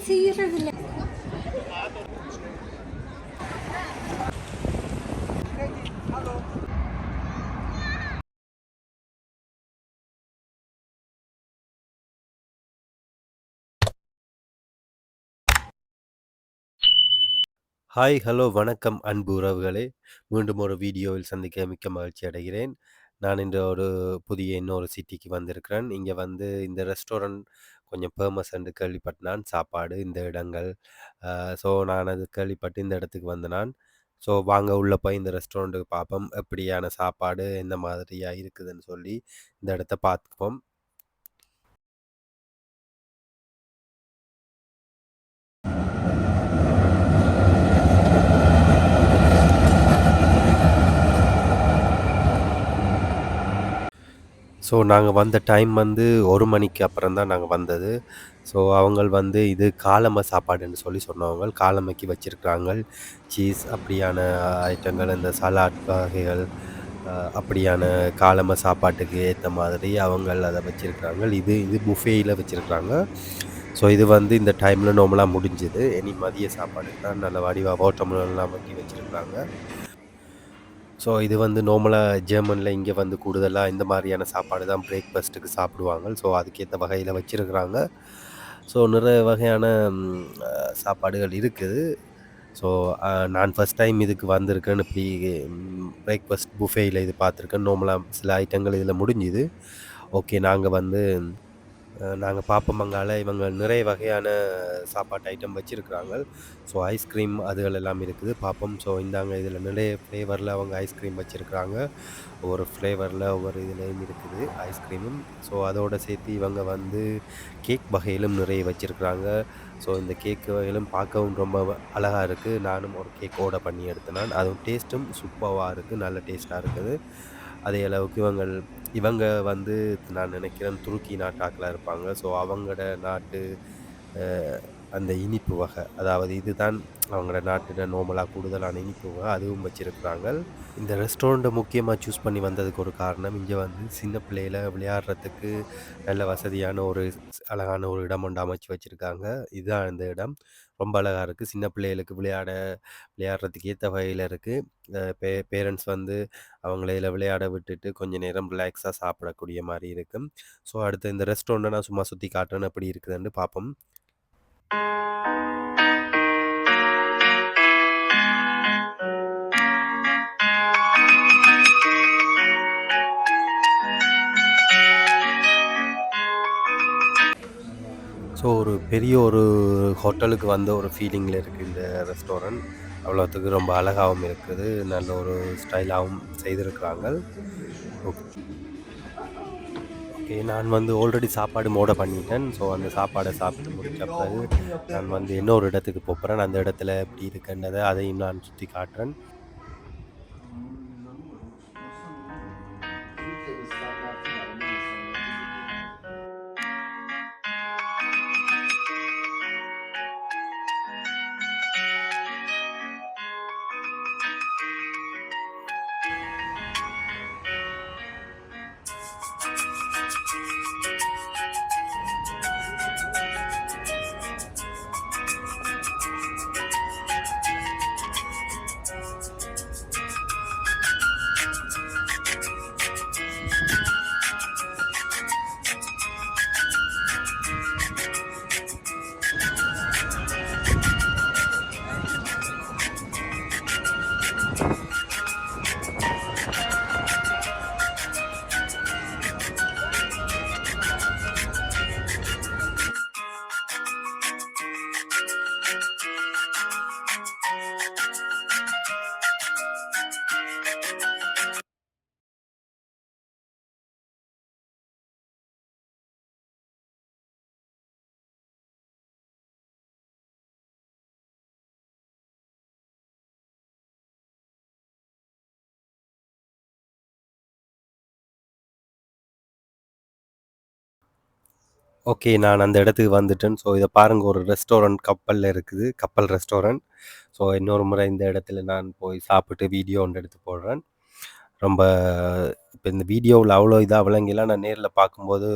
செய்யறதில்ல. Hi, hello, வணக்கம் அன்பு உறவுகளே! மீண்டும் ஒரு வீடியோவில் சந்திக்க மிக்க மகிழ்ச்சி அடைகிறேன். நான் இன்று ஒரு புதிய இன்னொரு சிட்டிக்கு வந்திருக்கிறேன். இங்க வந்து இந்த ரெஸ்டாரண்ட் கொஞ்சம் ஃபேமஸ் என்று கேள்விப்பட்டேன் நான். சாப்பாடு, இந்த இடங்கள். ஸோ நான் அது கேள்விப்பட்டு இந்த இடத்துக்கு வந்தேன் நான். ஸோ வாங்க உள்ள போய் இந்த ரெஸ்டாரண்ட்டுக்கு பார்ப்போம். எப்படியான சாப்பாடு, எந்த மாதிரியா இருக்குதுன்னு சொல்லி இந்த இடத்த பார்ப்போம். ஸோ நாங்க வந்த டைம் வந்து 1 மணிக்கு அப்புறம் தான் நாங்க வந்தது. ஸோ அவங்கள் வந்து இது காலம சாப்பாடுன்னு சொல்லி சொன்னவங்க. காலமைக்கு வச்சிருக்கிறாங்க. சீஸ் அப்படியான ஐட்டங்கள், இந்த சலாட் வகைகள், அப்படியான காலம சாப்பாட்டுக்கு ஏத்த மாதிரி அவங்கள் அத வச்சிருக்கிறாங்க. இது இது புஃபேல வச்சிருக்கிறாங்க. ஸோ இது வந்து இந்த டைம்ல நார்மலா முடிஞ்சுது. இனி மதிய சாப்பாடுக்கு தான் நல்ல வடிவா ஹோட்டல்லலாம் வச்சு வச்சிருக்கிறாங்க. ஸோ இது வந்து நார்மலா ஜெர்மன்ல இங்க வந்து கூடுதலா இந்த மாரியான சாப்பாடு தான் பிரேக்ஃபாஸ்ட்டுக்கு சாப்பிடுவாங்க. ஸோ அதுக்கேத்த வகையில வச்சிருக்கிறாங்க. ஸோ நிறைய வகையான ம் அ சாப்பாடுகள் இருக்குது. ஸோ நான் ஃபர்ஸ்ட் டைம் இதுக்கு வந்திருக்கேன். இப்படி பிரேக்ஃபாஸ்ட் புஃபேல இது பார்த்துருக்கேன். நார்மலா சில ஐட்டங்கள் இதில முடிஞ்சுது. ஓகே, நாங்க பார்ப்போம் அங்கால இவங்க நிறைய வகையான சாப்பாட்டு ஐட்டம் வச்சிருக்கிறாங்க. ஸோ ஐஸ்கிரீம் அதுகள் எல்லாம் இருக்குது. பார்ப்போம். ஸோ இந்தாங்க இதில நிறைய ஃப்ளேவர்ல அவங்க ஐஸ்கிரீம் வச்சிருக்கிறாங்க. ஒவ்வொரு ஃப்ளேவர்ல ஒவ்வொரு இதுலயும் இருக்குது ஐஸ்கிரீமும். ஸோ அதோட சேர்த்து இவங்க வந்து கேக் வகையிலும் நிறைய வச்சிருக்கிறாங்க. ஸோ இந்த கேக் வகைகளும் பார்க்கவும் ரொம்ப அழகா இருக்கு. நானும் ஒரு கேக் ஆர்டர் பண்ணி எடுத்தேன் நான். அதுவும் டேஸ்ட்டும் சூப்பர்வா இருக்கு. நல்ல டேஸ்ட்டா இருக்குது. அதே அளவுக்கு இவங்க வந்து நான் நினைக்கிறேன் துருக்கி நாட்டாக்களா இருப்பாங்க. ஸோ அவங்களோட நாட்டு அ அந்த இனிப்பு வகை, அதாவது இதுதான் அவங்களோட நாட்டில நார்மலா கூடுதலான இனிப்பு வகை, அதுவும் வச்சிருக்கிறாங்க. இந்த ரெஸ்டாரண்ட்ட முக்கியமா சூஸ் பண்ணி வந்ததுக்கு ஒரு காரணம், இங்க வந்து சின்ன பிள்ளையில விளையாடுறதுக்கு நல்ல வசதியான ஒரு அழகான ஒரு இடம் ஒண்ணு அமைச்சு வச்சிருக்காங்க. இதுதான் இந்த இடம். ரொம்ப அழகா இருக்கு. சின்ன பிள்ளைகளுக்கு விளையாடுறதுக்கு ஏத்த வகையில இருக்கு. பேரண்ட்ஸ் வந்து அவங்கள இதில விளையாட விட்டுட்டு கொஞ்ச நேரம் ரிலாக்ஸா சாப்பிடக்கூடிய மாரி இருக்கும். ஸோ அடுத்து இந்த ரெஸ்டாரண்ட்ட நான் சும்மா சுத்தி காட்டுறேன். எப்படி இருக்குதுன்னு பார்ப்போம். ஸோ ஒரு பெரிய ஒரு ஹோட்டலுக்கு வந்த ஒரு ஃபீலிங்கில இருக்குது இந்த ரெஸ்டாரண்ட். அவ்வளோத்துக்கு ரொம்ப அழகாவும் இருக்குது. நல்ல ஒரு ஸ்டைலாவும் செய்திருக்கிறாங்க. ஓகே, நான் வந்து ஆல்ரெடி சாப்பாடு ஆர்டர் பண்ணிட்டேன். ஸோ அந்த சாப்பாட சாப்பிட்டு முடிச்ச பிறகு நான் வந்து இன்னொரு இடத்துக்கு போப்போறேன். அந்த இடத்துல எப்படி இருக்குன்றத அதையும் நான் சுத்தி காட்டுறேன். ஓகே, நான் அந்த இடத்துக்கு வந்துட்டேன். ஸோ இத பாருங்க, ஒரு ரெஸ்டாரண்ட் கப்பல்ல இருக்குது. கப்பல் ரெஸ்டாரண்ட். ஸோ இன்னொரு முறை இந்த இடத்துல நான் போய் சாப்பிட்டு வீடியோ ஒன்று எடுத்து போடுறேன். ரொம்ப இப்ப இந்த வீடியோவுல அவ்வளோ இதா விளங்கல. நான் நேர்ல பார்க்கும்போது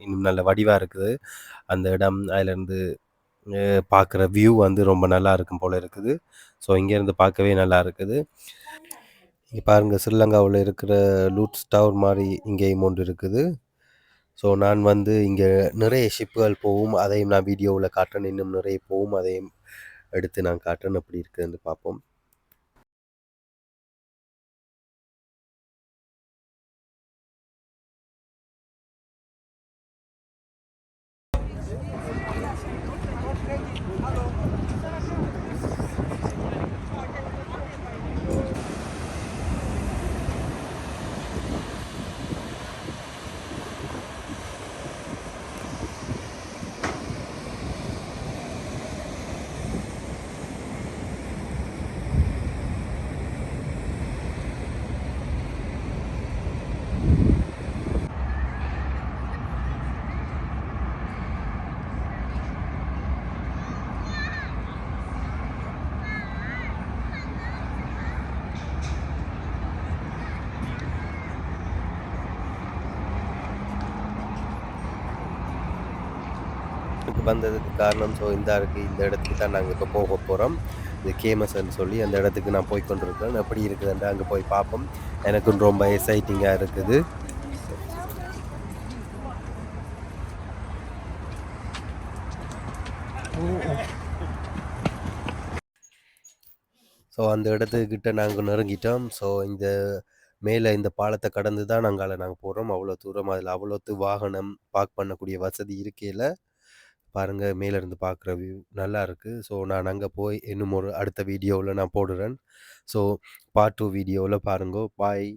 இன்னும் நல்ல வடிவா இருக்குது. அந்த இடம், அதுலேருந்து பார்க்குற வியூ வந்து ரொம்ப நல்லா இருக்கும் போல இருக்குது. ஸோ இங்கேருந்து பார்க்கவே நல்லா இருக்குது. இங்க பாருங்க ஸ்ரீலங்காவுல இருக்கிற லூட்ஸ் டவர் மாரி இங்கேயும் ஒன்று இருக்குது. ஸோ நான் வந்து இங்க நிறைய ஷிப்புகள் போவும். அதையும் நான் வீடியோவுல காட்டுறேன். இன்னும் நிறைய போவும். அதையும் எடுத்து நான் காட்டுறேன். எப்படி இருக்குதுன்னு பார்ப்போம். வந்ததுக்கு காரணம் ஸோ இந்த இடத்துக்கு தான் நாங்க இப்ப போக போறோம். இது கேமஸ்ன்னு சொல்லி அந்த இடத்துக்கு நான் போய் கொண்டிருக்கிறேன். எப்படி இருக்குதுன்ட்டு அங்க போய் பார்ப்போம். எனக்கும் ரொம்ப எக்ஸைட்டிங்கா இருக்குது. ஸோ அந்த இடத்துக்கிட்ட நாங்க நெருங்கிட்டோம். ஸோ மேல இந்த பாலத்த கடந்து தான் நாங்க போறோம். அவ்வளோ தூரம் அதில அவ்வளோத்து வாகனம் பார்க் பண்ணக்கூடிய வசதி இருக்கையில, பாருங்க மேல இருந்து பார்க்குற வியூ நல்லா இருக்கு. ஸோ நான் அங்க போய் இன்னும் ஒரு அடுத்த வீடியோவுல நான் போடுறேன். ஸோ பார்ட் 2 வீடியோவுல பாருங்கோ. பாய்.